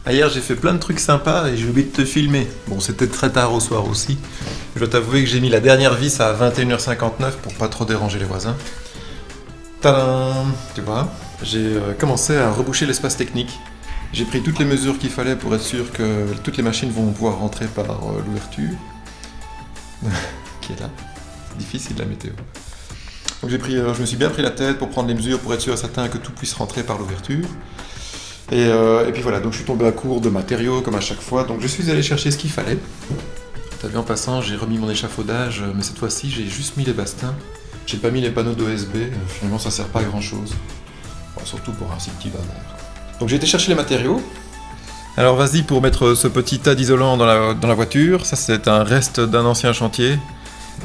Hier, j'ai fait plein de trucs sympas et j'ai oublié de te filmer. Bon, c'était très tard au soir aussi. Je dois t'avouer que j'ai mis la dernière vis à 21h59 pour pas trop déranger les voisins. Tadam! Tu vois, j'ai commencé à reboucher l'espace technique. J'ai pris toutes les mesures qu'il fallait pour être sûr que toutes les machines vont pouvoir rentrer par l'ouverture. Qui est là. C'est difficile la météo. Donc je me suis bien pris la tête pour prendre les mesures pour être sûr et certain que tout puisse rentrer par l'ouverture. Et puis voilà, donc je suis tombé à court de matériaux comme à chaque fois, donc je suis allé chercher ce qu'il fallait. T'as vu en passant, j'ai remis mon échafaudage, mais cette fois-ci j'ai juste mis les bastings. J'ai pas mis les panneaux d'OSB, finalement ça sert pas à grand chose. Bon, surtout pour un si petit bazar. Donc j'ai été chercher les matériaux. Alors vas-y pour mettre ce petit tas d'isolant dans la voiture, ça c'est un reste d'un ancien chantier.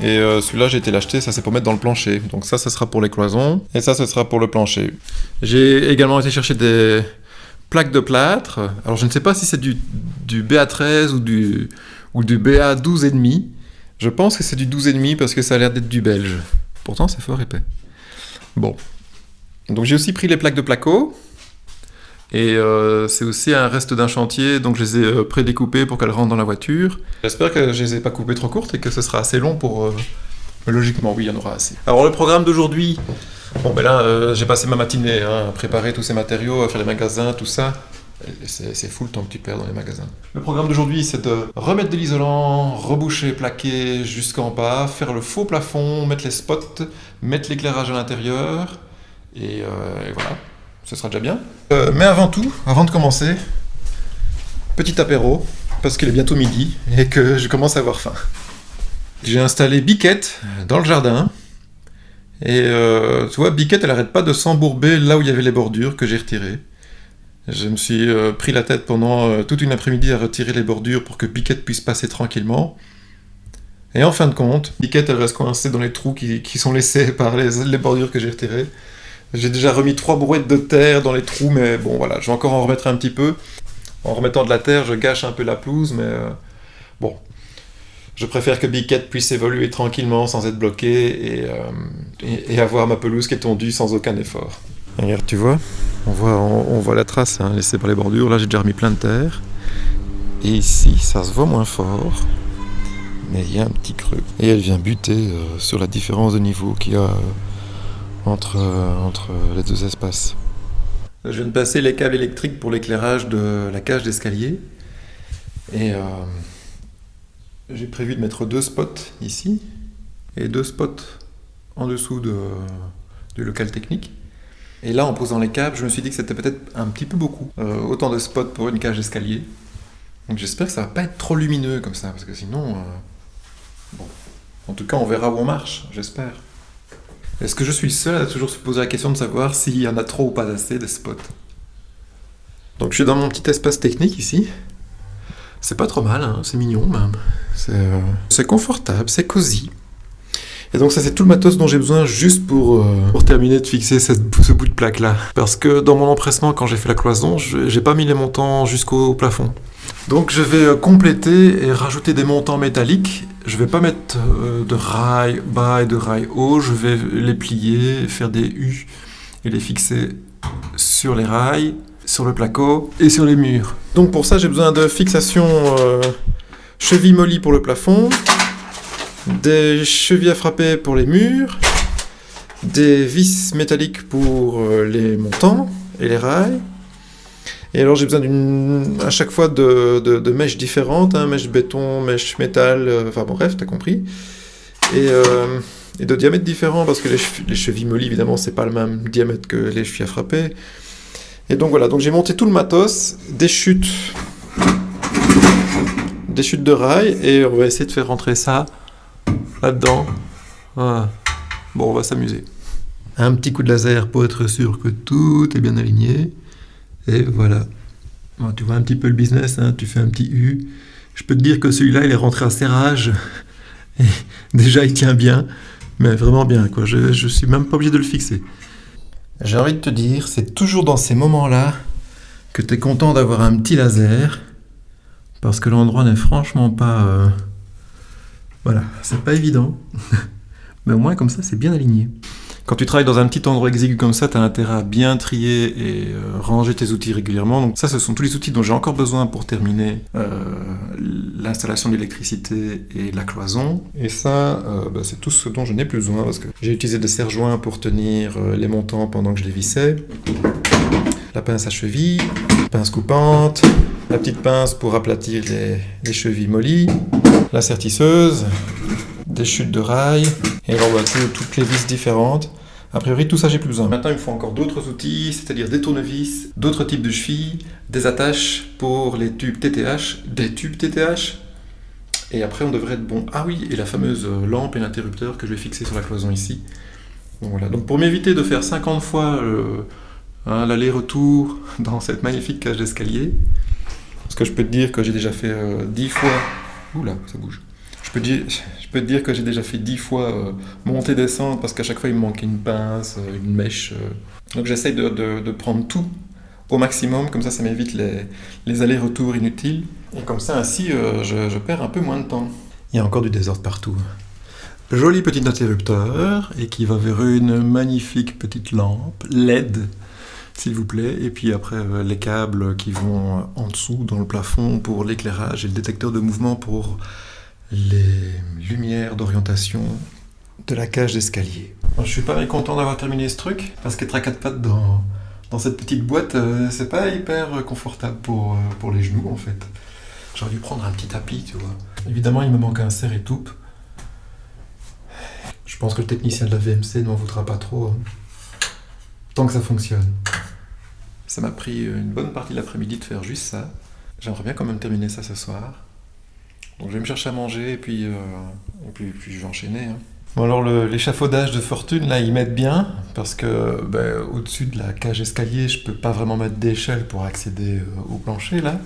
Et celui-là j'ai été l'acheter, ça c'est pour mettre dans le plancher. Donc ça sera pour les cloisons, et ça ce sera pour le plancher. J'ai également été chercher des plaques de plâtre. Alors je ne sais pas si c'est du BA13 ou du BA12,5. Je pense que c'est du 12,5 parce que ça a l'air d'être du belge. Pourtant c'est fort épais. Bon. Donc j'ai aussi pris les plaques de placo. Et c'est aussi un reste d'un chantier, donc je les ai prédécoupées pour qu'elles rentrent dans la voiture. J'espère que je les ai pas coupées trop courtes et que ce sera assez long pour... Mais logiquement, oui, il y en aura assez. Alors le programme d'aujourd'hui... Bon, ben là, j'ai passé ma matinée à préparer tous ces matériaux, à faire les magasins, tout ça. C'est fou le temps que tu perds dans les magasins. Le programme d'aujourd'hui, c'est de remettre de l'isolant, reboucher, plaquer jusqu'en bas, faire le faux plafond, mettre les spots, mettre l'éclairage à l'intérieur, et voilà. Ce sera déjà bien. Mais avant tout, avant de commencer, petit apéro, parce qu'il est bientôt midi et que je commence à avoir faim. J'ai installé Biquette dans le jardin. Et tu vois, Biquette, elle arrête pas de s'embourber là où il y avait les bordures que j'ai retirées. Je me suis pris la tête pendant toute une après-midi à retirer les bordures pour que Biquette puisse passer tranquillement. Et en fin de compte, Biquette, elle reste coincée dans les trous qui sont laissés par les bordures que j'ai retirées. J'ai déjà remis 3 brouettes de terre dans les trous, mais bon voilà, je vais encore en remettre un petit peu. En remettant de la terre, je gâche un peu la pelouse, mais bon. Je préfère que Biquette puisse évoluer tranquillement sans être bloquée et avoir ma pelouse qui est tondue sans aucun effort. Regarde, tu vois, on voit la trace laissée par les bordures. Là, j'ai déjà remis plein de terre. Et ici, ça se voit moins fort, mais il y a un petit creux. Et elle vient buter sur la différence de niveau qu'il y a entre les deux espaces. Je viens de passer les câbles électriques pour l'éclairage de la cage d'escalier. Et j'ai prévu de mettre 2 spots ici et 2 spots en dessous du local technique. Et là, en posant les câbles, je me suis dit que c'était peut-être un petit peu beaucoup. Autant de spots pour une cage d'escalier. Donc j'espère que ça va pas être trop lumineux comme ça, parce que sinon... Bon. En tout cas, on verra où on marche, j'espère. Est-ce que je suis le seul à toujours se poser la question de savoir s'il y en a trop ou pas assez de spots? Donc je suis dans mon petit espace technique ici. C'est pas trop mal, c'est mignon même. C'est confortable, c'est cosy. Et donc ça c'est tout le matos dont j'ai besoin juste pour terminer de fixer ce bout de plaque là. Parce que dans mon empressement quand j'ai fait la cloison, j'ai pas mis les montants jusqu'au plafond. Donc je vais compléter et rajouter des montants métalliques. Je vais pas mettre de rails bas et de rails hauts, je vais les plier, faire des U et les fixer sur les rails, sur le placo et sur les murs. Donc pour ça j'ai besoin de fixations cheville molly pour le plafond, des chevilles à frapper pour les murs, des vis métalliques pour les montants et les rails. Et alors j'ai besoin à chaque fois de mèches différentes, mèche béton, mèche métal, enfin bon bref, t'as compris. Et de diamètres différents, parce que les chevilles molly évidemment c'est pas le même diamètre que les chevilles à frapper. Et donc voilà, donc j'ai monté tout le matos, des chutes de rails, et on va essayer de faire rentrer ça là-dedans. Voilà. Bon, on va s'amuser. Un petit coup de laser pour être sûr que tout est bien aligné. Et voilà. Bon, tu vois un petit peu le business, tu fais un petit U. Je peux te dire que celui-là, il est rentré à serrage. Et déjà, il tient bien, mais vraiment bien, quoi. Je suis même pas obligé de le fixer. J'ai envie de te dire, c'est toujours dans ces moments-là que tu es content d'avoir un petit laser, parce que l'endroit n'est franchement pas... Voilà, c'est pas évident. Mais au moins, comme ça, c'est bien aligné. Quand tu travailles dans un petit endroit exigu comme ça, tu as intérêt à bien trier et ranger tes outils régulièrement. Donc ça, ce sont tous les outils dont j'ai encore besoin pour terminer l'installation de l'électricité et la cloison. Et ça, c'est tout ce dont je n'ai plus besoin parce que j'ai utilisé des serre-joints pour tenir les montants pendant que je les vissais. La pince à cheville, pince coupante, la petite pince pour aplatir les chevilles mollies, la sertisseuse, des chutes de rails, et alors toutes les vis différentes. A priori, tout ça, j'ai plus besoin. Maintenant, il me faut encore d'autres outils, c'est-à-dire des tournevis, d'autres types de chevilles, des attaches pour les tubes TTH, des tubes TTH, et après, on devrait être bon. Ah oui, et la fameuse lampe et l'interrupteur que je vais fixer sur la cloison ici. Donc voilà. Donc pour m'éviter de faire 50 fois l'aller-retour dans cette magnifique cage d'escalier, parce que je peux te dire que j'ai déjà fait 10 fois... Oula, ça bouge. Je peux te dire que j'ai déjà fait 10 fois monter-descendre parce qu'à chaque fois il me manquait une pince, une mèche. Donc j'essaye de prendre tout au maximum, comme ça m'évite les allers-retours inutiles. Et comme ça ainsi je perds un peu moins de temps. Il y a encore du désordre partout. Joli petit interrupteur et qui va vers une magnifique petite lampe LED, s'il vous plaît. Et puis après les câbles qui vont en dessous dans le plafond pour l'éclairage et le détecteur de mouvement pour les lumières d'orientation de la cage d'escalier. Je suis pas très content d'avoir terminé ce truc, parce qu'être à 4 pattes dans cette petite boîte, c'est pas hyper confortable pour les genoux en fait. J'aurais dû prendre un petit tapis, tu vois. Évidemment, il me manque un serre-étoupe. Je pense que le technicien de la VMC ne m'en voudra pas trop, hein. Tant que ça fonctionne. Ça m'a pris une bonne partie de l'après-midi de faire juste ça. J'aimerais bien quand même terminer ça ce soir. Donc je vais me chercher à manger et puis je vais enchaîner. Hein. Bon alors l'échafaudage de fortune, là, ils m'aident bien parce que au-dessus de la cage escalier, je peux pas vraiment mettre d'échelle pour accéder au plancher, là.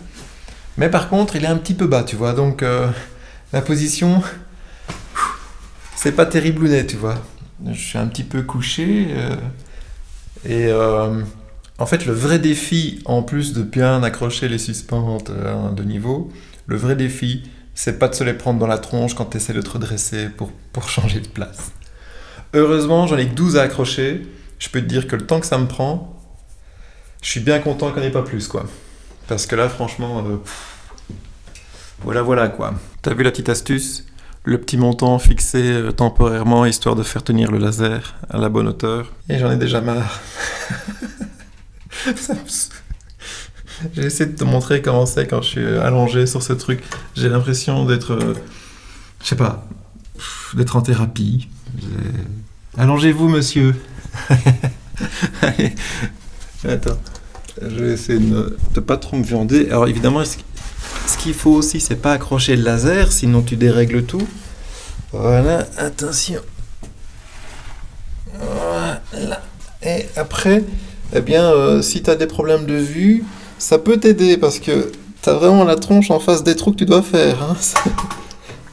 Mais par contre, il est un petit peu bas, tu vois. Donc la position, c'est pas terriblounet, tu vois. Je suis un petit peu couché en fait, le vrai défi, en plus de bien accrocher les suspentes de niveau, le vrai défi, c'est pas de se les prendre dans la tronche quand tu essaies de te redresser pour changer de place. Heureusement, j'en ai que 12 à accrocher. Je peux te dire que le temps que ça me prend, je suis bien content qu'il n'y en ait pas plus, quoi. Parce que là, franchement, voilà, quoi. T'as vu la petite astuce ? Le petit montant fixé temporairement, histoire de faire tenir le laser à la bonne hauteur. Et j'en ai déjà marre. J'ai essayé de te montrer comment c'est quand je suis allongé sur ce truc. J'ai l'impression d'être, d'être en thérapie. Allongez-vous, monsieur. Allez, attends. Je vais essayer de pas trop me viander. Alors évidemment, ce qu'il faut aussi, c'est pas accrocher le laser, sinon tu dérègles tout. Voilà, attention. Voilà. Et après, si tu as des problèmes de vue, ça peut t'aider parce que tu as vraiment la tronche en face des trous que tu dois faire. Hein.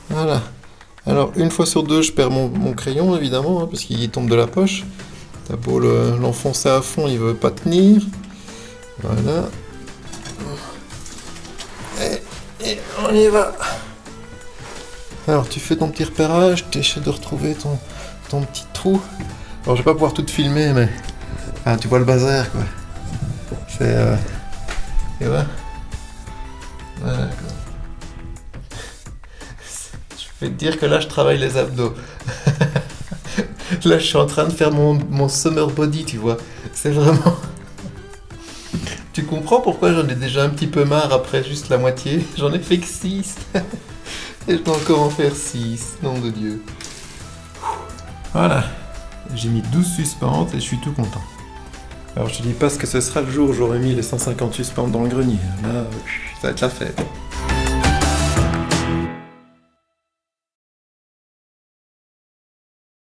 Voilà. Alors, une fois sur deux, je perds mon crayon, évidemment, hein, parce qu'il tombe de la poche. T'as beau l'enfoncer à fond, il veut pas tenir. Voilà. Et on y va. Alors, tu fais ton petit repérage, tu essaies de retrouver ton petit trou. Alors, je vais pas pouvoir tout te filmer, mais... Ah, tu vois le bazar, quoi. C'est... Et voilà. Voilà, quoi. Je vais te dire que là, je travaille les abdos. Là, je suis en train de faire mon summer body, tu vois. C'est vraiment... Tu comprends pourquoi j'en ai déjà un petit peu marre après juste la moitié. J'en ai fait que 6. Et je dois encore en faire 6. Nom de Dieu. Voilà. J'ai mis 12 suspentes et je suis tout content. Alors je te dis pas ce que ce sera le jour où j'aurai mis les 150 suspentes dans le grenier. Là, ça va être la fête.